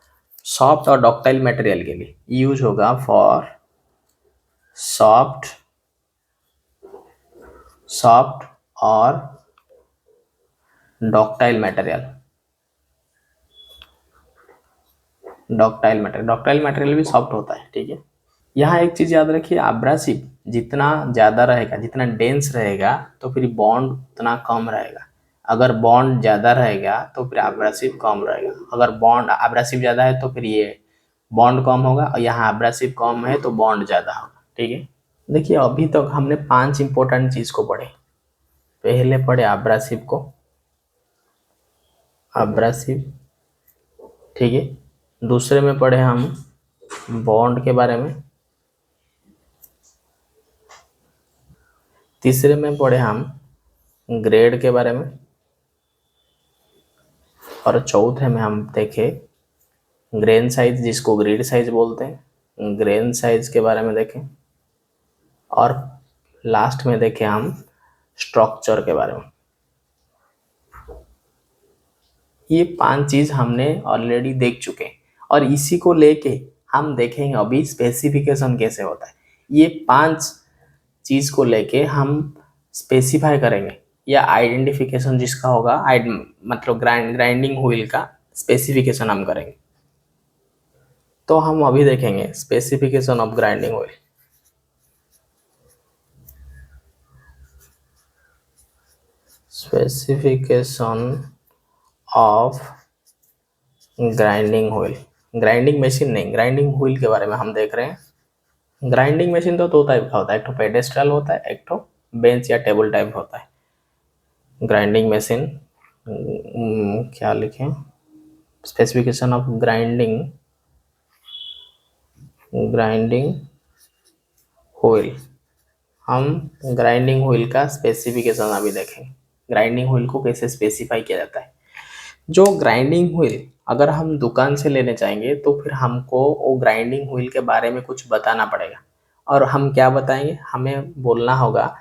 सॉफ्ट और डक्टाइल मटेरियल के लिए, यूज होगा फॉर सॉफ्ट और डक्टाइल मटेरियल। डक्टाइल मटेरियल भी सॉफ्ट होता है। ठीक है, यहाँ एक चीज याद रखिए, एब्रेसिव जितना ज्यादा रहेगा, जितना डेंस रहेगा तो फिर बॉन्ड उतना कम रहेगा। अगर बॉन्ड ज्यादा रहेगा तो फिर एब्रेसिव कम रहेगा। अगर बॉन्ड एब्रेसिव ज्यादा है तो फिर ये बॉन्ड कम होगा, और यहाँ एब्रेसिव कम है तो बॉन्ड ज्यादा होगा। ठीक है, देखिए अभी तक हमने 5 इंपॉर्टेंट चीज को पढ़े। पहले पढ़े एब्रेसिव को, एब्रेसिव। ठीक है, दूसरे में पढ़े हम बॉन्ड के बारे में, तीसरे में पढ़े हम ग्रेड के बारे में, और चौथे में हम देखे ग्रेन साइज जिसको ग्रिड साइज बोलते हैं, ग्रेन साइज के बारे में देखें, और लास्ट में देखे हम स्ट्रक्चर के बारे में। ये 5 चीज हमने ऑलरेडी देख चुके हैं, और इसी को लेके हम देखेंगे अभी स्पेसिफिकेशन कैसे होता है। ये 5 चीज को लेके हम स्पेसिफाई करेंगे, या आइडेंटिफिकेशन जिसका होगा, मतलब ग्राइंडिंग व्हील का स्पेसिफिकेशन हम करेंगे। तो हम अभी देखेंगे specification of grinding wheel. Specification of grinding wheel, grinding machine नहीं, ग्राइंडिंग व्हील के बारे में हम देख रहे हैं। ग्राइंडिंग मशीन तो दो टाइप का होता है, एक तो पेडेस्ट्रल होता है, एक तो बेंच या टेबल टाइप होता है। ग्राइंडिंग मशीन क्या लिखें, स्पेसिफिकेशन ऑफ ग्राइंडिंग व्हील। हम ग्राइंडिंग व्हील का स्पेसिफिकेशन अभी देखेंगे, ग्राइंडिंग व्हील को कैसे स्पेसिफाई किया जाता है। जो ग्राइंडिंग व्हील अगर हम दुकान से लेने चाहेंगे तो फिर हमको वो ग्राइंडिंग व्हील के बारे में कुछ बताना पड़ेगा। और हम क्या बताएंगे, हमें बोलना होगा।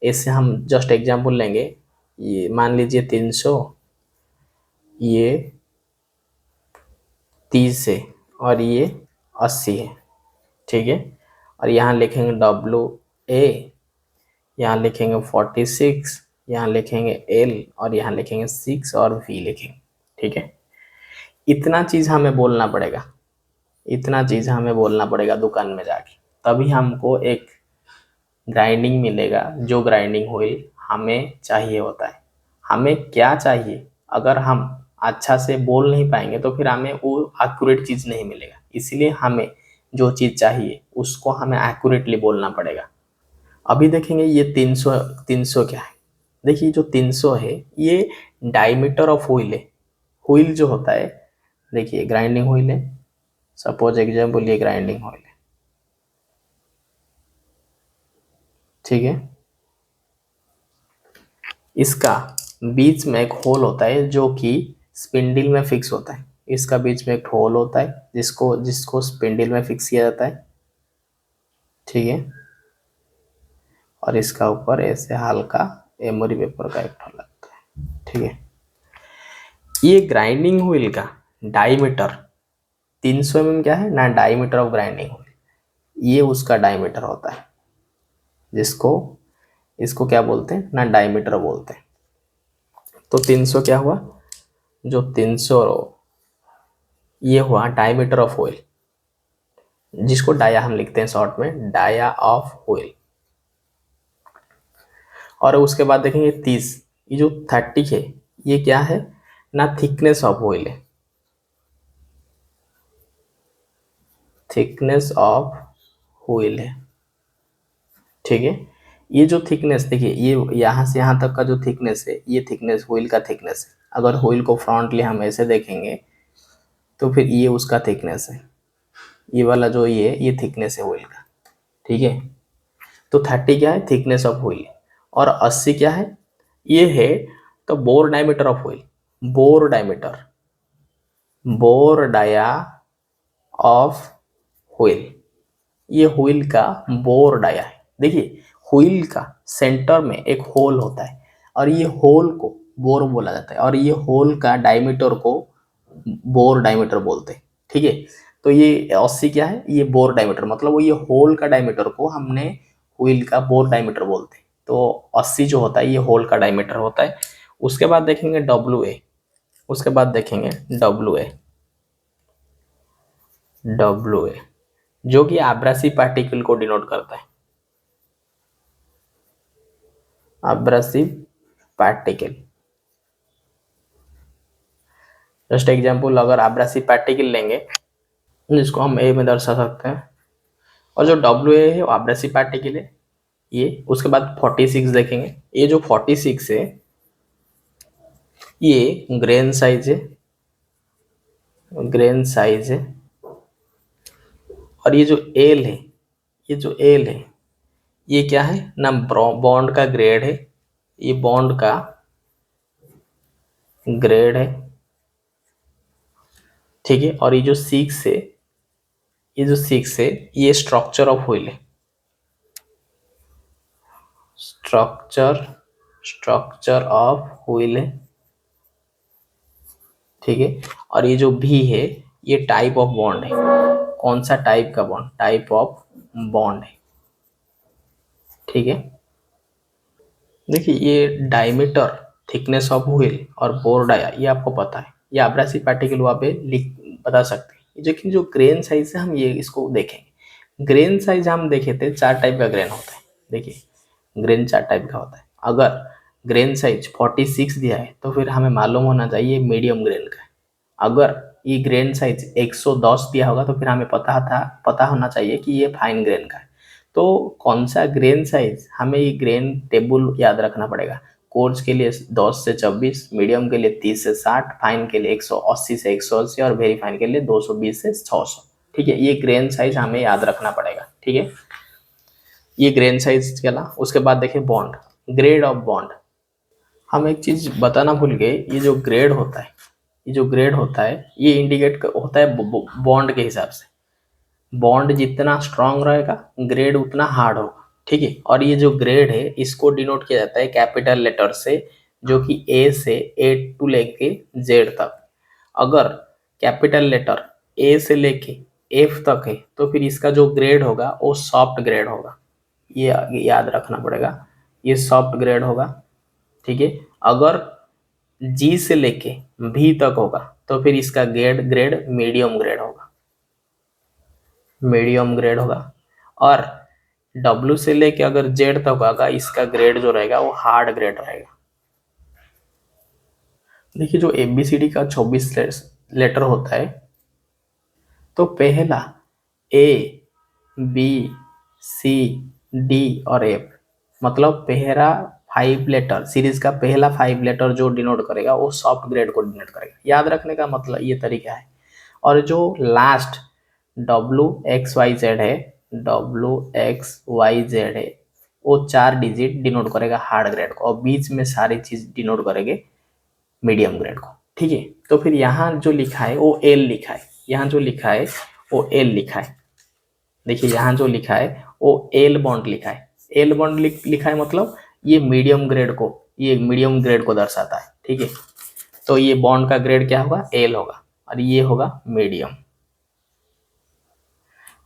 इससे हम जस्ट एग्जांपल लेंगे, ये मान लीजिए 300, ये 30 है और ये 80 है, ठीक है। और यहाँ लिखेंगे WA, यहाँ लिखेंगे 46, यहाँ लिखेंगे L, और यहाँ लिखेंगे 6 और V लिखेंगे, ठीक है। इतना चीज़ हमें बोलना पड़ेगा, इतना चीज़ हमें बोलना पड़ेगा दुकान में जाके, तभी हमको एक ग्राइंडिंग मिलेगा जो ग्राइंडिंग व्हील हमें चाहिए होता है। हमें क्या चाहिए, अगर हम अच्छा से बोल नहीं पाएंगे तो फिर हमें वो एक्यूरेट चीज़ नहीं मिलेगा। इसलिए हमें जो चीज़ चाहिए उसको हमें एक्यूरेटली बोलना पड़ेगा। अभी देखेंगे ये 300, 300 क्या है। देखिए जो 300 है ये डायमीटर ऑफ व्हील है। व्हील जो होता है, देखिए ग्राइंडिंग व्हील है, सपोज एग्जाम्पल ये ग्राइंडिंग व्हील है, ठीक है। इसका बीच में एक होल होता है जो कि स्पिंडल में फिक्स होता है। इसका बीच में एक होल होता है जिसको जिसको स्पिंडल में फिक्स किया जाता है, ठीक है। और इसका ऊपर ऐसे हल्का एमोरी पेपर का एक ठो लगता है, ठीक है। ये ग्राइंडिंग व्हील का डायमीटर 300 mm क्या है ना, डायमीटर ऑफ ग्राइंडिंग व्हील, ये उसका डायमीटर होता है, जिसको इसको क्या बोलते हैं ना, डायमीटर बोलते हैं। तो 300 क्या हुआ, जो 300 ये हुआ डायमीटर ऑफ व्हील, जिसको डाया हम लिखते हैं शॉर्ट में, डाया ऑफ व्हील। और उसके बाद देखेंगे 30, ये जो 30 है ये क्या है ना, थिकनेस ऑफ व्हील है, थिकनेस ऑफ व्हील है, ठीक है। ये जो थिकनेस देखिए, ये यहाँ से यहाँ तक का जो थिकनेस है, ये थिकनेस व्हील का थिकनेस है। अगर व्हील को फ्रंटली हम ऐसे देखेंगे तो फिर ये उसका थिकनेस है, ये वाला जो ये थिकनेस है व्हील का, ठीक है। तो 30 क्या है, थिकनेस ऑफ व्हील। और 80 क्या है, ये है तो bore diameter of wheel, bore diameter, bore dia of wheel, ये व्हील का बोर डाया है। देखिए व्हील का सेंटर में एक होल होता है और ये होल को बोर बोला जाता है, और ये होल का डायमीटर को बोर डायमीटर बोलते हैं, ठीक है। तो ये 80 क्या है, ये बोर डायमीटर, मतलब वो ये होल का डायमीटर को हमने व्हील का बोर डायमीटर बोलते हैं। तो 80 जो होता है ये होल का डायमीटर होता है। उसके बाद देखेंगे WA, उसके बाद देखेंगे WA, WA जो कि एब्रेसिव पार्टिकल को डिनोट करता है, एब्रेसिव पार्टिकल। जस्ट एग्जांपल, अगर एब्रेसिव पार्टिकल लेंगे जिसको हम ए में दर्शा सकते हैं, और जो WA है वो एब्रेसिव पार्टिकल है ये। उसके बाद 46 देखेंगे, ये जो 46 है ये ग्रेन साइज है, ग्रेन साइज है। और ये जो एल है, ये जो एल है ये क्या है ना, बॉन्ड का ग्रेड है, ये बॉन्ड का ग्रेड है, ठीक है। और ये जो 6 है, ये जो 6 है ये स्ट्रक्चर ऑफ व्हील है, स्ट्रक्चर, स्ट्रक्चर ऑफ व्हील है, ठीक है। और ये जो भी है ये टाइप ऑफ बॉन्ड है, कौन सा टाइप का बॉन्ड, टाइप ऑफ बॉन्ड है, ठीक है। देखिए ये डायमीटर, थिकनेस ऑफ व्हील और बोर डाया ये आपको पता है, ये एब्रेसिव पार्टिकल वहाँ पे लिख बता सकते हैं। लेकिन जो ग्रेन साइज है हम ये इसको देखेंगे। ग्रेन साइज हम देखे थे 4 टाइप का ग्रेन होता है, देखिए ग्रेन 4 टाइप का होता है। अगर ग्रेन साइज 46 दिया है तो फिर हमें मालूम होना चाहिए मीडियम ग्रेन का है। अगर ये ग्रेन साइज 110 दिया होगा तो फिर हमें पता होना चाहिए कि ये फाइन ग्रेन का है। तो कौन सा ग्रेन साइज, हमें ये ग्रेन टेबल याद रखना पड़ेगा। कोर्स के लिए 10 से 24, मीडियम के लिए 30 से 60, फाइन के लिए 180 से 180 और वेरी फाइन के लिए 220 से 600। ठीक है, ये ग्रेन साइज हमें याद रखना पड़ेगा। ठीक है, ये ग्रेन साइज चला। उसके बाद देखिए बॉन्ड, ग्रेड ऑफ बॉन्ड। हम एक चीज बताना भूल गए, ये जो ग्रेड होता है, ये जो ग्रेड होता है ये इंडिकेट होता है बॉन्ड के हिसाब से। बॉन्ड जितना स्ट्रांग रहेगा ग्रेड उतना हार्ड होगा। ठीक है, और ये जो ग्रेड है इसको डिनोट किया जाता है कैपिटल लेटर से, जो कि ए से ए टू लेके जेड तक। अगर कैपिटल लेटर ए से लेके एफ तक है तो फिर इसका जो ग्रेड होगा वो सॉफ्ट ग्रेड होगा। ये याद रखना पड़ेगा, ये सॉफ्ट ग्रेड होगा। ठीक है, अगर जी से लेके भी तक होगा तो फिर इसका ग्रेड ग्रेड मीडियम ग्रेड होगा, मीडियम ग्रेड होगा। और डब्ल्यू से लेके अगर जेड तक होगा इसका ग्रेड जो रहेगा वो हार्ड ग्रेड रहेगा। देखिए जो एबीसीडी का 24 लेटर होता है, तो पहला ए बी सी डी और एफ, मतलब पहला 5 लेटर, सीरीज का पहला 5 लेटर जो डिनोट करेगा वो सॉफ्ट ग्रेड को डिनोट करेगा। याद रखने का मतलब ये तरीका है। और जो लास्ट WXYZ है, WXYZ है, वो 4 डिजिट डिनोट करेगा हार्ड ग्रेड को, और बीच में सारी चीज डिनोट करेंगे मीडियम ग्रेड को। ठीक है, तो फिर यहाँ जो लिखा है वो एल लिखा है, यहाँ जो लिखा है वो एल लिखा है। देखिए यहाँ जो लिखा है वो एल बॉन्ड लिखा है। एल बॉन्ड लिखा है मतलब ये मीडियम ग्रेड को, ये मीडियम ग्रेड को दर्शाता है। ठीक है, तो ये बॉन्ड का ग्रेड क्या होगा, एल होगा, और ये होगा मीडियम।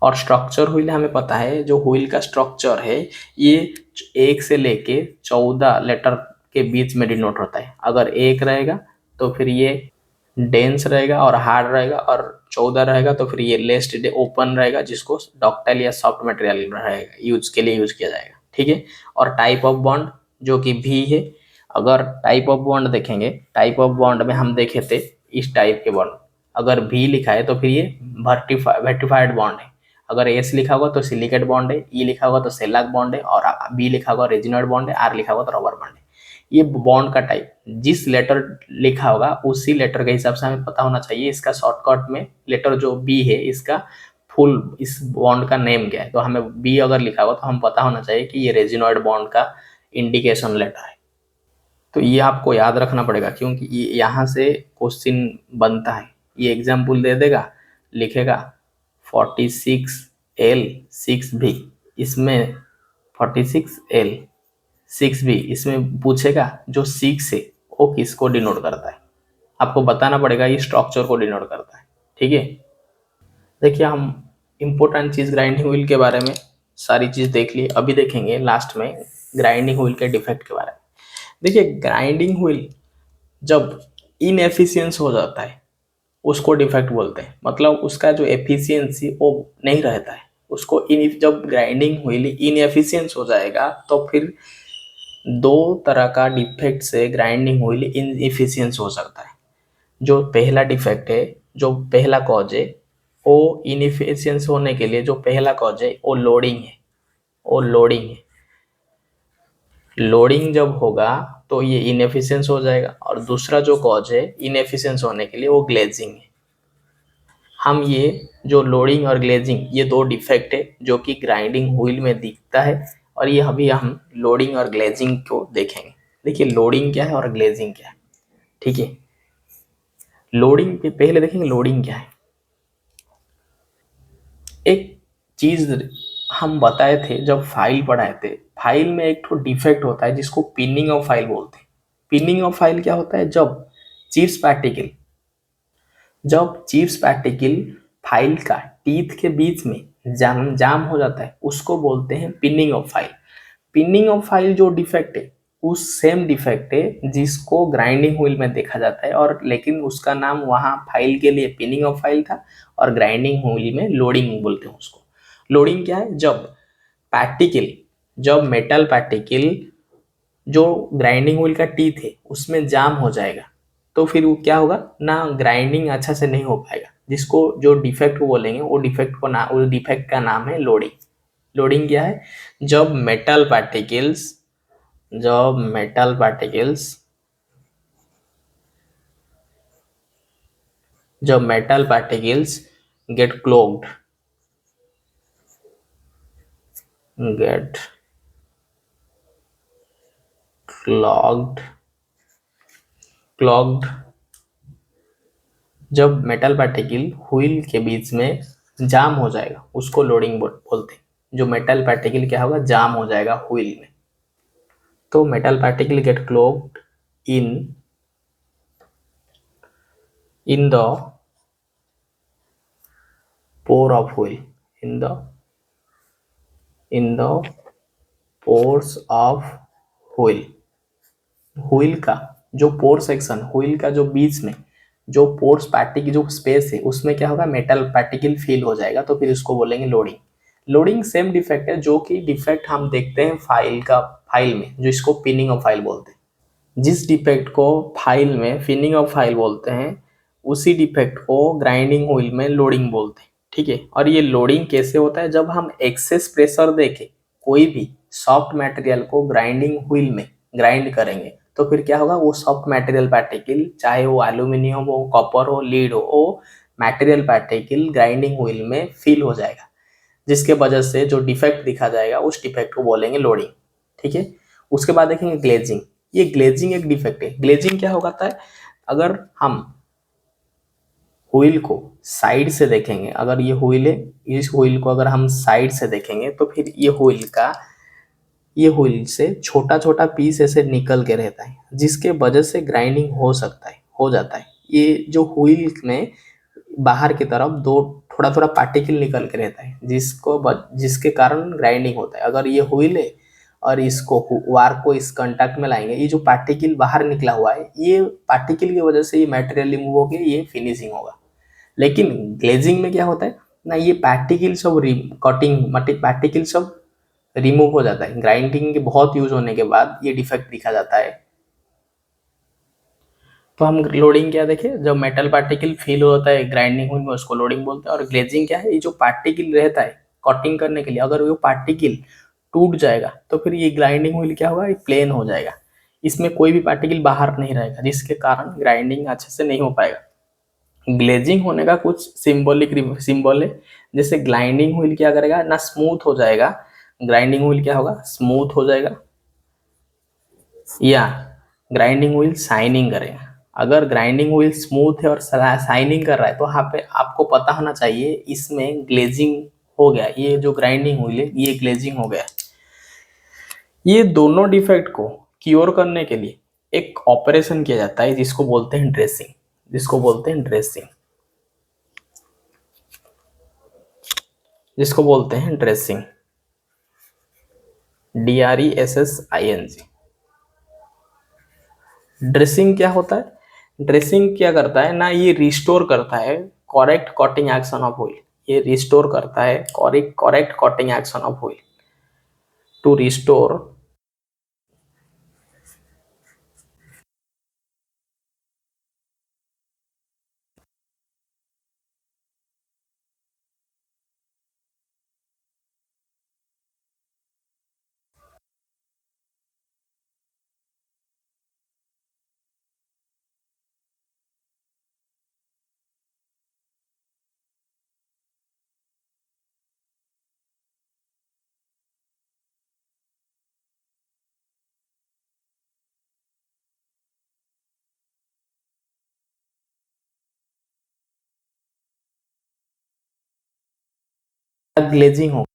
और स्ट्रक्चर व्हील हमें पता है, जो व्हील का स्ट्रक्चर है ये 1 से लेके 14 लेटर के बीच में डिनोट होता है। अगर 1 रहेगा तो फिर ये डेंस रहेगा और हार्ड रहेगा, और 14 रहेगा तो फिर ये लेस ओपन रहेगा, जिसको डक्टाइल या सॉफ्ट मटेरियल रहेगा, यूज के लिए यूज किया जाएगा। ठीक है, और टाइप ऑफ बॉन्ड जो कि भी है। अगर टाइप ऑफ बॉन्ड देखेंगे, टाइप ऑफ बॉन्ड में हम देखे थे इस टाइप के बॉन्ड, अगर भी लिखा है तो फिर ये वर्टिफाइड बॉन्ड है। अगर एस लिखा होगा तो सिलिकेट बॉन्ड है, ई लिखा होगा तो सेलाक बॉन्ड है, और बी लिखा होगा रेजिनॉइड बॉन्ड है, आर लिखा होगा तो रबर बॉन्ड है। ये बॉन्ड का टाइप, जिस लेटर लिखा होगा उसी लेटर के हिसाब से हमें पता होना चाहिए इसका शॉर्टकट में लेटर जो बी है इसका फुल इस बॉन्ड का नेम क्या है। तो हमें बी अगर लिखा होगा तो हम पता होना चाहिए कि ये रेजिनॉइड बॉन्ड का इंडिकेशन लेटर है। तो ये आपको याद रखना पड़ेगा, क्योंकि ये यहाँ से क्वेश्चन बनता है। ये एग्जाम्पल दे देगा, लिखेगा 46L6B, इसमें 46L6B इसमें पूछेगा जो 6 है वो किसको डिनोट करता है, आपको बताना पड़ेगा ये स्ट्रक्चर को डिनोट करता है। ठीक है, देखिए हम इम्पोर्टेंट चीज़ ग्राइंडिंग व्हील के बारे में सारी चीज़ देख ली। अभी देखेंगे लास्ट में ग्राइंडिंग व्हील के डिफेक्ट के बारे में। देखिए ग्राइंडिंग व्हील जब इनएफिशिएंस हो जाता है उसको डिफेक्ट बोलते हैं, मतलब उसका जो एफिशिएंसी वो नहीं रहता है उसको। जब ग्राइंडिंग व्हील इनएफिशिएंस हो जाएगा तो फिर 2 तरह का डिफेक्ट से ग्राइंडिंग व्हील इनएफिशिएंस हो सकता है। जो पहला डिफेक्ट है, जो पहला कॉज है, वो इनएफिशिएंस होने के लिए जो पहला कॉज है वो लोडिंग है, वो लोडिंग है। लोडिंग जब होगा तो ये इनएफिशिएंस हो जाएगा, और दूसरा जो कॉज है इनएफिशिएंस होने के लिए वो ग्लेजिंग है। हम ये जो लोडिंग और ग्लेजिंग ये 2 डिफेक्ट है जो कि ग्राइंडिंग व्हील में दिखता है, और ये अभी हम लोडिंग और ग्लेजिंग को देखेंगे। देखिए लोडिंग क्या है और ग्लेजिंग क्या है। ठीक है, लोडिंग पे पहले देखेंगे लोडिंग क्या है। एक चीज हम बताए थे जब फाइल पढ़ाए थे, फाइल में एक तो डिफेक्ट होता है जिसको पिनिंग ऑफ फाइल बोलते हैं। पिनिंग ऑफ फाइल क्या होता है, जब चिप्स पार्टिकल फाइल का टीथ के बीच में जाम हो जाता है उसको बोलते हैं pinning of file. Pinning of file जो डिफेक्ट है उस सेम डिफेक्ट है जिसको ग्राइंडिंग व्हील में देखा जाता है, और लेकिन उसका नाम वहाँ फाइल के लिए पिनिंग ऑफ फाइल था और ग्राइंडिंग व्हील में लोडिंग बोलते हैं उसको। लोडिंग क्या है, जब मेटल पार्टिकल जो ग्राइंडिंग व्हील का टीथ है उसमें जाम हो जाएगा, तो फिर वो क्या होगा ना, ग्राइंडिंग अच्छा से नहीं हो पाएगा, जिसको जो डिफेक्ट बोलेंगे वो डिफेक्ट को ना, उस डिफेक्ट का नाम है लोडिंग। लोडिंग क्या है? जब मेटल पार्टिकल्स जब मेटल पार्टिकल्स जब metal particles get get clogged clogged जब मेटल पार्टिकल व्हील के बीच में जाम हो जाएगा, उसको लोडिंग बोलते हैं। जो मेटल पार्टिकल क्या होगा, जाम हो जाएगा व्हील में, तो metal particle get clogged in in the pore of wheel in the in the pores of wheel. Wheel का जो पोर सेक्शन, व्हील का जो बीच में जो पोर्स पार्टिकल जो स्पेस है, उसमें क्या होगा, मेटल पार्टिकल फिल हो जाएगा, तो फिर इसको बोलेंगे लोडिंग। लोडिंग सेम डिफेक्ट है जो कि डिफेक्ट हम देखते हैं फाइल में, जो इसको पिनिंग ऑफ फाइल बोलते हैं। जिस डिफेक्ट को फाइल में फिनिंग ऑफ फाइल बोलते हैं, उसी डिफेक्ट को ग्राइंडिंग व्हील में लोडिंग बोलते हैं। ठीक है, और ये लोडिंग कैसे होता है? जब हम एक्सेस प्रेशर देके कोई भी सॉफ्ट मटेरियल को ग्राइंडिंग व्हील में ग्राइंड करेंगे, तो फिर क्या होगा, वो सॉफ्ट मटेरियल पार्टिकल, चाहे वो एल्यूमिनियम हो, कॉपर हो, लीड हो, वो मटेरियल पार्टिकल ग्राइंडिंग व्हील में फिल हो जाएगा, जिसके वजह से जो डिफेक्ट दिखा जाएगा उस डिफेक्ट को बोलेंगे लोडिंग। ठीक है, उसके बाद देखेंगे ग्लेजिंग। ये ग्लेजिंग एक डिफेक्ट है। ग्लेजिंग क्या होता है? अगर हम व्हील को साइड से देखेंगे, अगर ये व्हील है, इस व्हील को अगर हम साइड से देखेंगे, तो फिर ये व्हील से छोटा छोटा पीस ऐसे निकल के रहता है, जिसके वजह से ग्राइंडिंग हो जाता है। ये जो व्हील में बाहर की तरफ दो थोड़ा थोड़ा पार्टिकल निकल के रहता है, जिसके कारण ग्राइंडिंग होता है। अगर ये व्हील है और इसको वार को इस कांटेक्ट में लाएंगे, ये जो पार्टिकल बाहर निकला हुआ है, ये पार्टिकल की वजह से ये मटेरियल रिमूव होकर ये फिनिशिंग होगा। लेकिन ग्लेजिंग में क्या होता है ना, ये पार्टिकल सब पार्टिकल सब रिमूव हो जाता है। ग्राइंडिंग के बहुत यूज होने के बाद ये डिफेक्ट दिखा जाता है। तो हम लोडिंग क्या देखें, जब मेटल पार्टिकल फील होता है ग्राइंडिंग व्हील में, उसको लोडिंग बोलते हैं। और ग्लेजिंग क्या है, ये जो पार्टिकल रहता है कटिंग करने के लिए, अगर वो पार्टिकल टूट जाएगा, तो फिर ये ग्राइंडिंग व्हील क्या होगा, ये प्लेन हो जाएगा, इसमें कोई भी पार्टिकल बाहर नहीं रहेगा, जिसके कारण ग्राइंडिंग अच्छे से नहीं हो पाएगा। ग्लेजिंग होने का कुछ सिंबल है। जैसे ग्राइंडिंग व्हील क्या करेगा ना, स्मूथ हो जाएगा। ग्राइंडिंग व्हील क्या होगा, स्मूथ हो जाएगा, या ग्राइंडिंग व्हील शाइनिंग करेगा। अगर ग्राइंडिंग व्हील स्मूथ है और शाइनिंग कर रहा है, तो यहाँ पे आपको पता होना चाहिए इसमें ग्लेजिंग हो गया। ये जो ग्राइंडिंग व्हील है, ये ग्लेजिंग हो गया। ये दोनों डिफेक्ट को क्योर करने के लिए एक ऑपरेशन किया जाता है, जिसको बोलते हैं ड्रेसिंग, DRESSING। ड्रेसिंग क्या होता है? ड्रेसिंग क्या करता है ना, ये रिस्टोर करता है correct cutting action of wheel. ये रिस्टोर करता है correct cutting action of wheel to restore glazing हो।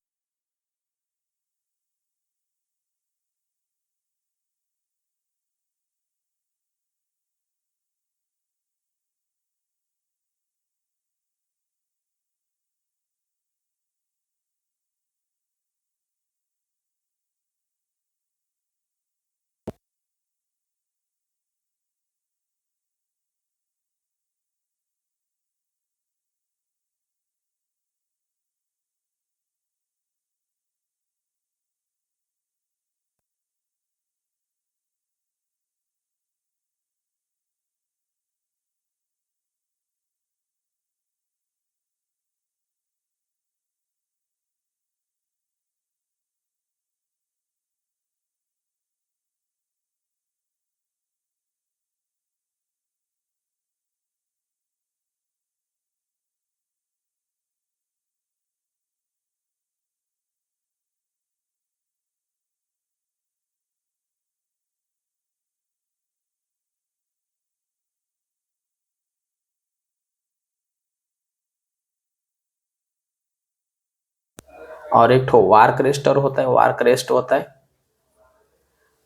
और एक ठो वार्क रेस्टर होता है, वार्क रेस्ट होता है,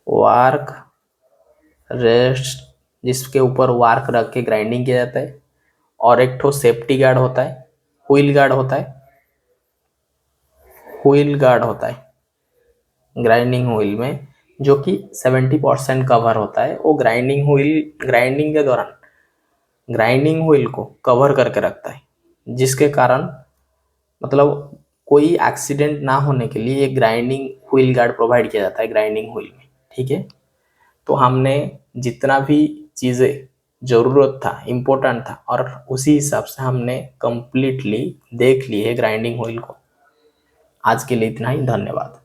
वार्क रेस्ट जिसके ऊपर वार्क रख के ग्राइंडिंग किया जाता है। और एक ठो सेफ्टी गार्ड होता है, व्हील गार्ड होता है, व्हील गार्ड होता है ग्राइंडिंग व्हील में, जो कि 70% कवर होता है। वो ग्राइंडिंग व्हील ग्राइंडिंग के दौरान ग्राइंडिंग व्हील को कवर करके रखता है, जिसके कारण मतलब कोई एक्सीडेंट ना होने के लिए एक ग्राइंडिंग व्हील गार्ड प्रोवाइड किया जाता है ग्राइंडिंग व्हील में। ठीक है, तो हमने जितना भी चीज़ें ज़रूरत था, इम्पोर्टेंट था, और उसी हिसाब से हमने कंप्लीटली देख ली है ग्राइंडिंग व्हील को। आज के लिए इतना ही, धन्यवाद।